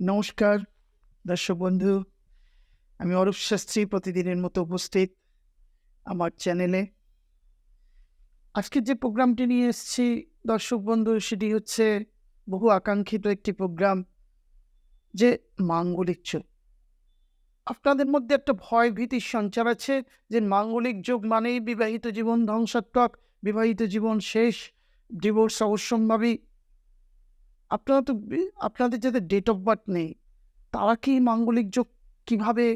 নমস্কার দর্শক বন্ধু, আমি অরূপ শাস্ত্রী প্রতিদিনের মতো উপস্থিত আমার চ্যানেলে। আজকের যে প্রোগ্রামটি নিয়ে এসেছি দর্শক বন্ধু, সেটি হচ্ছে বহু আকাঙ্ক্ষিত একটি প্রোগ্রাম, যে মাঙ্গলিক যোগ। আপনাদের মধ্যে একটা ভয় ভীতির সঞ্চার আছে যে মাঙ্গলিক যোগ মানেই বিবাহিত জীবন ধ্বংসাত্মক, বিবাহিত জীবন শেষ, ডিভোর্স অবশ্যম্ভাবী। আপনাদের যাদের ডেট অফ বার্থ নেই, তারা কি মাঙ্গলিক যোগ কিভাবে,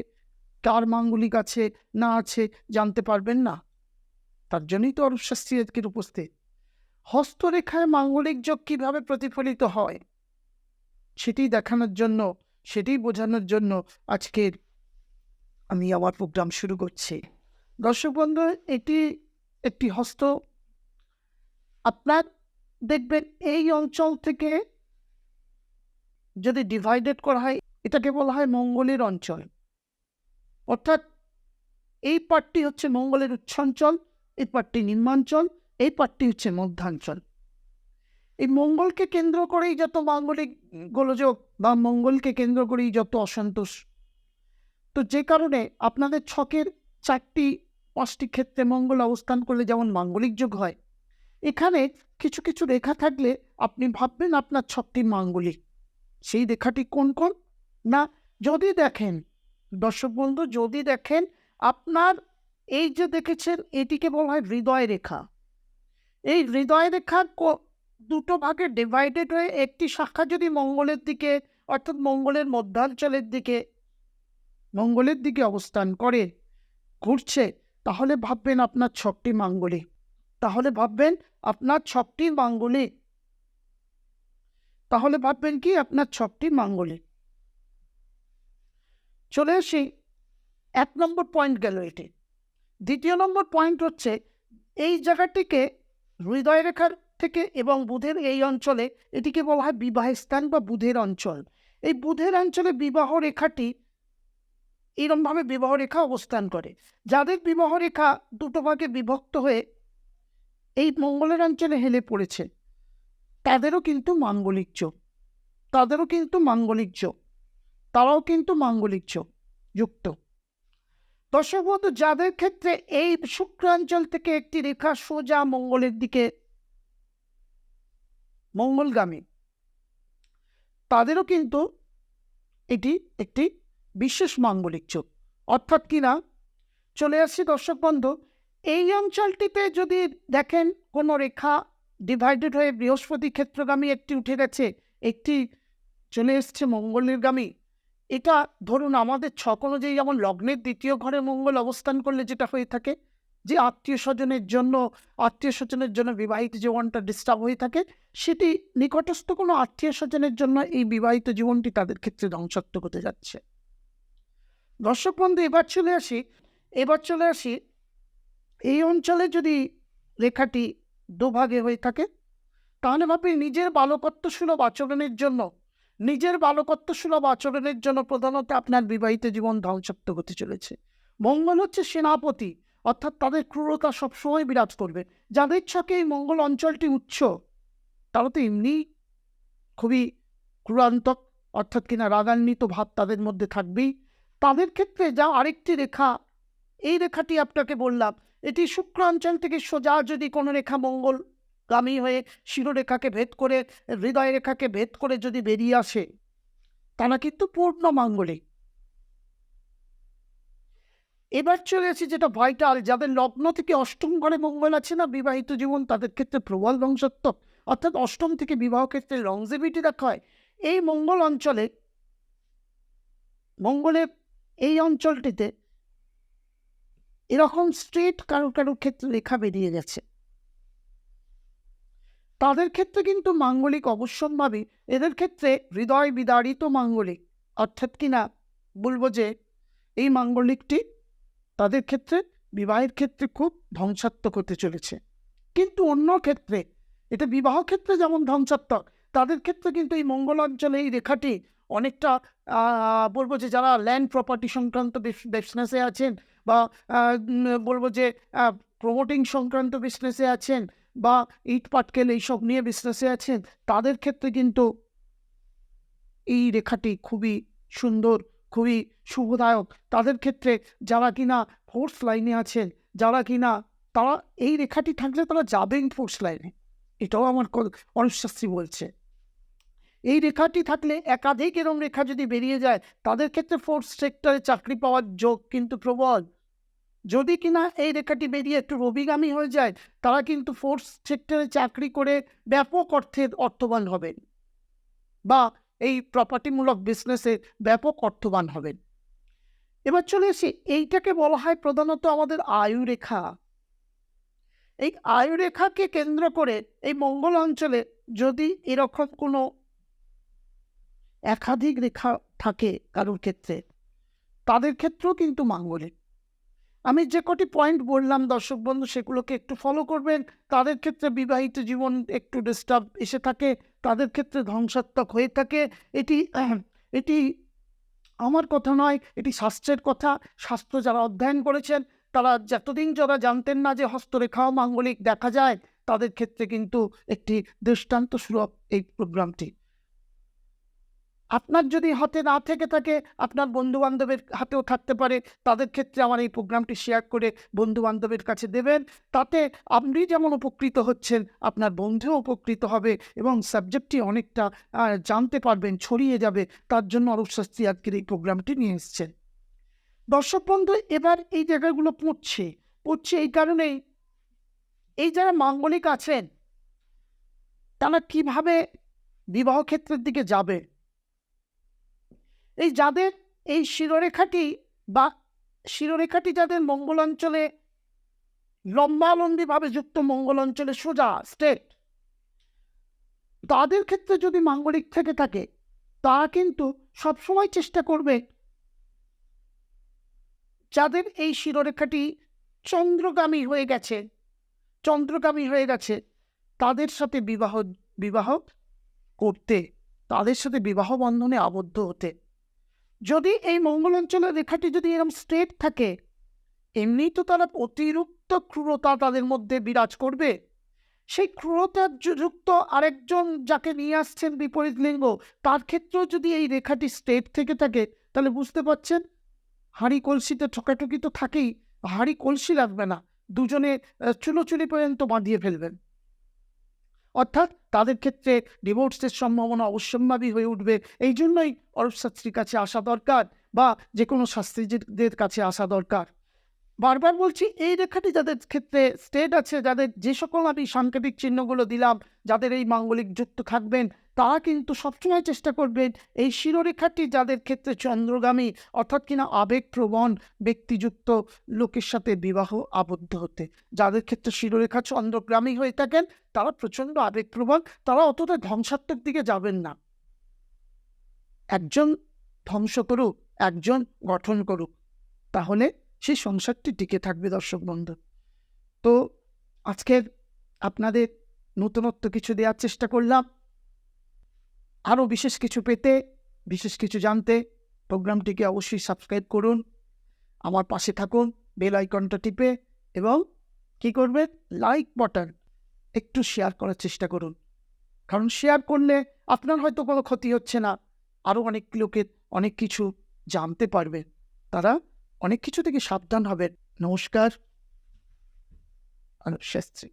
কার মাঙ্গলিক আছে না আছে জানতে পারবেন না? তার জন্যই তো অরূপ শাস্ত্রী আজকের উপস্থিত। হস্তরেখায় মাঙ্গলিক যোগ কিভাবে প্রতিফলিত হয় সেটি দেখানোর জন্য, সেটি বোঝানোর জন্য আজকের আমি আমার প্রোগ্রাম শুরু করছি। দর্শক বন্ধু, এটি একটি হস্ত। আপনার দেখবেন এই অঞ্চল থেকে যদি ডিভাইডেড করা হয়, এটাকে বলা হয় মঙ্গলের অঞ্চল। অর্থাৎ এই পার্টটি হচ্ছে মঙ্গলের উচ্চাঞ্চল, এই পার্টটি নিম্নাঞ্চল, এই পার্টটি হচ্ছে মধ্যাঞ্চল। এই মঙ্গলকে কেন্দ্র করেই যত মাঙ্গলিক গোলযোগ বা মঙ্গলকে কেন্দ্র করেই যত অসন্তোষ। তো যে কারণে আপনাদের ছকের 4-5টি ক্ষেত্রে মঙ্গল অবস্থান করলে যেমন মাঙ্গলিক যোগ হয়, এখানে কিছু কিছু রেখা থাকলে আপনি ভাববেন আপনার ছকটি মাঙ্গলিক। সেই রেখাটি কোন কোন না, যদি দেখেন দর্শক বন্ধু, যদি দেখেন আপনার এই যে দেখেছেন, এটিকে বলা হয় হৃদয় রেখা। এই হৃদয় রেখা দুটো ভাগে ডিভাইডেড হয়ে একটি শাখা যদি মঙ্গলের দিকে, অর্থাৎ মঙ্গলের মধ্যাঞ্চলের দিকে, মঙ্গলের দিকে অবস্থান করে ঘুরছে, তাহলে ভাববেন আপনার ছকটি মাঙ্গলিক। তাহলে ভাববেন আপনার ছকটি মাঙ্গলিক। তাহলে ভাববেন কি আপনার ছকটি মাঙ্গলিক। চলে আসি 1 নম্বর পয়েন্ট গেল এটি। 2 নম্বর পয়েন্ট হচ্ছে এই জায়গাটিকে হৃদয় রেখার থেকে এবং বুধের এই অঞ্চলে, এটিকে বলা হয় বিবাহ স্থান বা বুধের অঞ্চল। এই বুধের অঞ্চলে বিবাহ রেখাটি এরমভাবে বিবাহ রেখা অবস্থান করে। যাদের বিবাহ রেখা দুটো ভাগে বিভক্ত হয়ে এই মঙ্গলের অঞ্চলে হেলে পড়েছে, তাদেরও কিন্তু মাঙ্গলিক যোগ, তারাও কিন্তু মাঙ্গলিক যোগ যুক্ত। দর্শক বন্ধু, যাদের ক্ষেত্রে এই শুক্রাঞ্চল থেকে একটি রেখা সোজা মঙ্গলের দিকে মঙ্গলগামী, তাদেরও কিন্তু এটি একটি বিশেষ মাঙ্গলিক যোগ। অর্থাৎ কিনা, চলে আসছি দর্শক বন্ধু, এই অঞ্চলটিতে যদি দেখেন কোনো রেখা ডিভাইডেড হয়ে বৃহস্পতি ক্ষেত্রগামী একটি উঠে গেছে, একটি চলে এসছে মঙ্গলেরগামী, এটা ধরুন আমাদের ছক অনুযায়ী যেমন লগ্নের 2য় ঘরে মঙ্গল অবস্থান করলে যেটা হয়ে থাকে, যে আত্মীয় স্বজনের জন্য বিবাহিত জীবনটা ডিস্টার্ব হয়ে থাকে, সেটি নিকটস্থ কোনো আত্মীয় স্বজনের জন্য এই বিবাহিত জীবনটি তাদের ক্ষেত্রে ধ্বংসাত্মক হতে যাচ্ছে। দর্শক বন্ধু, এবার চলে আসি এই অঞ্চলে যদি রেখাটি দুভাগে হয়ে থাকে, তাহলে ভাবি নিজের বালকত্ব সুলভ আচরণের জন্য প্রধানত আপনার বিবাহিত জীবন ধ্বংসাত্মক হতে চলেছে। মঙ্গল হচ্ছে সেনাপতি, অর্থাৎ তাদের ক্রূরতা সবসময় বিরাজ করবে। যাদের ছকে এই মঙ্গল অঞ্চলটি উচ্চ, তারা তো এমনি খুবই ক্রূরান্তক, অর্থাৎ কিনা রাগান্বিত ভাব তাদের মধ্যে থাকবেই। তাদের ক্ষেত্রে যা আরেকটি রেখা, এই রেখাটি আপনাকে বললাম, এটি শুক্রাঞ্চল থেকে সোজা যদি কোনো রেখা মঙ্গলগামী হয়ে শিরোরেখাকে ভেদ করে, হৃদয় রেখাকে ভেদ করে যদি বেরিয়ে আসে, তারা কিন্তু পূর্ণ মাঙ্গলিক। এবার চলে আসি যেটা ভাইটাল, যাদের লগ্ন থেকে 8ম ঘরে মঙ্গল আছে না, বিবাহিত জীবন তাদের ক্ষেত্রে প্রবল ধ্বংসাত্মক, অর্থাৎ 8ম থেকে বিবাহ ক্ষেত্রে লংজিভিটি দেখা হয়। এই মঙ্গলের এই অঞ্চলটিতে এরকম স্ট্রেট কারো ক্ষেত্রে রেখা বেরিয়ে গেছে, তাদের ক্ষেত্রে কিন্তু মাঙ্গলিক অবশ্যম্ভাবী। এদের ক্ষেত্রে হৃদয় বিদারিত মাঙ্গলিক, অর্থাৎ কিনা বলবো যে এই মাঙ্গলিকটি তাদের ক্ষেত্রে বিবাহের ক্ষেত্রে খুব ধ্বংসাত্মক হতে চলেছে। কিন্তু অন্য ক্ষেত্রে, এটা বিবাহ ক্ষেত্রে যেমন ধ্বংসাত্মক, তাদের ক্ষেত্রে কিন্তু এই মঙ্গল অঞ্চলে এই রেখাটি অনেকটা বলবো যে যারা ল্যান্ড প্রপার্টি সংক্রান্ত বিজনেসে আছেন বা বলবো যে প্রমোটিং সংক্রান্ত বিজনেসে আছেন বা ইট পাটকেল এইসব নিয়ে বিজনেসে আছেন, তাদের ক্ষেত্রে কিন্তু এই রেখাটি খুবই সুন্দর, খুবই শুভদায়ক। তাদের ক্ষেত্রে যারা কিনা ফোর্স লাইনে আছেন, যারা কিনা তারা এই রেখাটি থাকলে তারা যাবেন ফোর্স লাইনে, এটাও আমার অনুশাস্ত্রী বলছে। এই রেখাটি থাকলে একাধিক এরম রেখা যদি বেরিয়ে যায়, তাদের ক্ষেত্রে ফোর্স সেক্টরে চাকরি পাওয়ার যোগ কিন্তু প্রবল। যদি কিনা এই রেখাটি বেরিয়ে একটু রবিগামী হয়ে যায়, তারা কিন্তু ফোর্স সেক্টরে চাকরি করে ব্যাপক অর্থের অর্থবান হবেন বা এই প্রপার্টিমূলক বিজনেসে ব্যাপক অর্থবান হবেন। এবার চলে এসে এইটাকে বলা হয় প্রধানত আমাদের আয়ু রেখা। এই আয়ু রেখাকে কেন্দ্র করে এই মঙ্গল অঞ্চলে যদি এরকম কোনো একাধিক রেখা থাকে কারোর ক্ষেত্রে, তাদের ক্ষেত্রেও কিন্তু মাঙ্গলিক। আমি যে কটি পয়েন্ট বললাম দর্শক বন্ধু, সেগুলোকে একটু ফলো করবেন। তাদের ক্ষেত্রে বিবাহিত জীবন একটু ডিস্টার্ব এসে থাকে, তাদের ক্ষেত্রে ধ্বংসাত্মক হয়ে থাকে। এটি আমার কথা নয়, এটি শাস্ত্রের কথা। শাস্ত্র যারা অধ্যয়ন করেছেন, তারা যতদিন যারা জানতেন না যে হস্তরেখাও মাঙ্গলিক দেখা যায়, তাদের ক্ষেত্রে কিন্তু একটি দৃষ্টান্ত স্বরূপ এই প্রোগ্রামটি। আপনার যদি হাতে না থেকে থাকে, আপনার বন্ধুবান্ধবের হাতেও থাকতে পারে, তাদের ক্ষেত্রে আমার এই প্রোগ্রামটি শেয়ার করে বন্ধুবান্ধবের কাছে দেবেন। তাতে আপনি যেমন উপকৃত হচ্ছেন, আপনার বন্ধুও উপকৃত হবে এবং সাবজেক্টটি অনেকটা জানতে পারবেন, ছড়িয়ে যাবে। তার জন্য অরূপ শাস্ত্রী আজকের এই প্রোগ্রামটি নিয়ে এসছেন। দর্শক বন্ধু, এবার এই জায়গাগুলো পড়ছে এই কারণেই, এই যারা মাঙ্গলিক আছেন তারা কিভাবে বিবাহ ক্ষেত্রের দিকে যাবে। এই যাদের এই শিরোরেখাটি যাদের মঙ্গল অঞ্চলে লম্বালম্বিভাবে যুক্ত, মঙ্গল অঞ্চলে সোজা স্ট্রেট, তাদের ক্ষেত্রে যদি মাঙ্গলিক থেকে থাকে, তারা কিন্তু সবসময় চেষ্টা করবে যাদের এই শিরোরেখাটি চন্দ্রগামী হয়ে গেছে তাদের সাথে বিবাহ করতে, তাদের সাথে বিবাহ বন্ধনে আবদ্ধ হতে। যদি এই মঙ্গল অঞ্চলের রেখাটি যদি এরকম স্ট্রেট থাকে, এমনি তো তারা অতিরিক্ত ক্রূরতা তাদের মধ্যে বিরাজ করবে। সেই ক্রূরতার যুক্ত আরেকজন যাকে নিয়ে আসছেন বিপরীত লিঙ্গ, তার ক্ষেত্রেও যদি এই রেখাটি স্ট্রেট থেকে থাকে, তাহলে বুঝতে পারছেন হাঁড়ি কলসিতে ঠকাঠকি তো থাকেই, হাঁড়ি কলসি লাগবে না, দুজনে চুলোচুলি পর্যন্ত বাঁধিয়ে ফেলবেন। অর্থাৎ তাদের ক্ষেত্রে ডিভোর্সের সম্ভাবনা অবশ্যম্ভাবী হয়ে উঠবে। এই জন্যই অরূপ শাস্ত্রীর কাছে আসা দরকার বা যে কোনো শাস্ত্রীদের কাছে আসা দরকার। বারবার বলছি, এই রেখাটি যাদের ক্ষেত্রে স্টেট আছে, যাদের যে সকল আমি সাংকেতিক চিহ্নগুলো দিলাম, যাদের এই মাঙ্গলিক যুক্ত থাকবেন, তারা কিন্তু সবসময় চেষ্টা করবেন এই শিরোরেখাটি যাদের ক্ষেত্রে চন্দ্রগামী, অর্থাৎ কিনা আবেগপ্রবণ ব্যক্তিযুক্ত লোকের সাথে বিবাহ আবদ্ধ হতে। যাদের ক্ষেত্রে শিরোরেখা চন্দ্রগামী হয়ে থাকেন, তারা প্রচণ্ড আবেগপ্রবণ, তারা অতটা ধ্বংসাত্মক দিকে যাবেন না। একজন ধ্বংস করুক, একজন গঠন করুক, তাহলে সেই সংসারটি টিকে থাকবে। দর্শক বন্ধু, তো আজকের আপনাদের নতুনত্ব কিছু দেওয়ার চেষ্টা করলাম। আরও বিশেষ কিছু পেতে, বিশেষ কিছু জানতে প্রোগ্রামটিকে অবশ্যই সাবস্ক্রাইব করুন, আমার পাশে থাকুন বেল আইকনটা টিপে, এবং কি করবেন, লাইক বাটন একটু শেয়ার করার চেষ্টা করুন। কারণ শেয়ার করলে আপনার হয়তো কোনো ক্ষতি হচ্ছে না, আরও অনেক লোকের অনেক কিছু জানতে পারবে, তারা অনেক কিছু থেকে সাবধান হবেন। নমস্কার, অরূপ শাস্ত্রী।